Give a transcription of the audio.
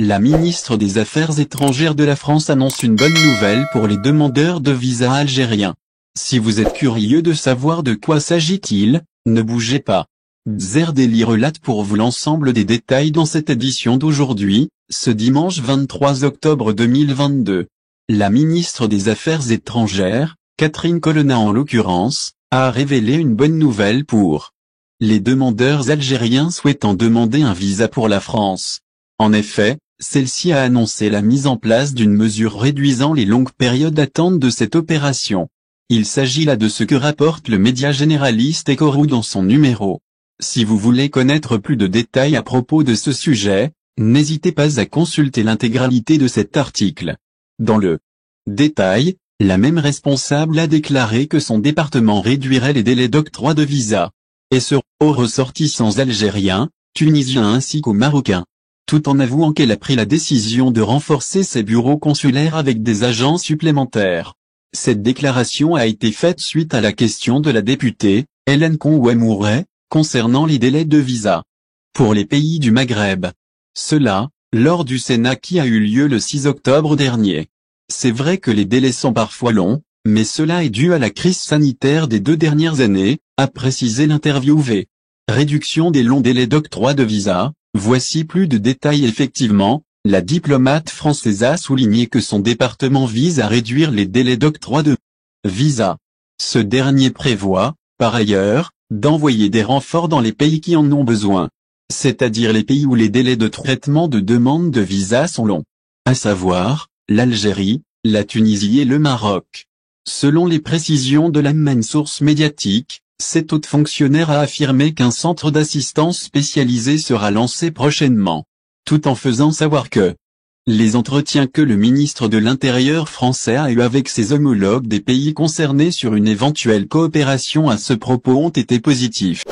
La ministre des Affaires étrangères de la France annonce une bonne nouvelle pour les demandeurs de visa algériens. Si vous êtes curieux de savoir de quoi s'agit-il, ne bougez pas. Zerdeli relate pour vous l'ensemble des détails dans cette édition d'aujourd'hui, ce dimanche 23 octobre 2022. La ministre des Affaires étrangères, Catherine Colonna en l'occurrence, a révélé une bonne nouvelle pour les demandeurs algériens souhaitant demander un visa pour la France. En effet, celle-ci a annoncé la mise en place d'une mesure réduisant les longues périodes d'attente de cette opération. Il s'agit là de ce que rapporte le média généraliste Ecorou dans son numéro. Si vous voulez connaître plus de détails à propos de ce sujet, n'hésitez pas à consulter l'intégralité de cet article. Dans le détail, la même responsable a déclaré que son département réduirait les délais d'octroi de visa, et ce, aux ressortissants algériens, tunisiens ainsi qu'aux marocains, tout en avouant qu'elle a pris la décision de renforcer ses bureaux consulaires avec des agents supplémentaires. Cette déclaration a été faite suite à la question de la députée, Hélène Conway-Mouret, concernant les délais de visa pour les pays du Maghreb. Cela, lors du Sénat qui a eu lieu le 6 octobre dernier. C'est vrai que les délais sont parfois longs, mais cela est dû à la crise sanitaire des 2 dernières années, a précisé l'interviewé. Réduction des longs délais d'octroi de visa, voici plus de détails. Effectivement, la diplomate française a souligné que son département vise à réduire les délais d'octroi de visa. Ce dernier prévoit, par ailleurs, d'envoyer des renforts dans les pays qui en ont besoin, c'est-à-dire les pays où les délais de traitement de demande de visa sont longs, à savoir l'Algérie, la Tunisie et le Maroc. Selon les précisions de la même source médiatique, cet haut fonctionnaire a affirmé qu'un centre d'assistance spécialisé sera lancé prochainement, tout en faisant savoir que les entretiens que le ministre de l'Intérieur français a eus avec ses homologues des pays concernés sur une éventuelle coopération à ce propos ont été positifs.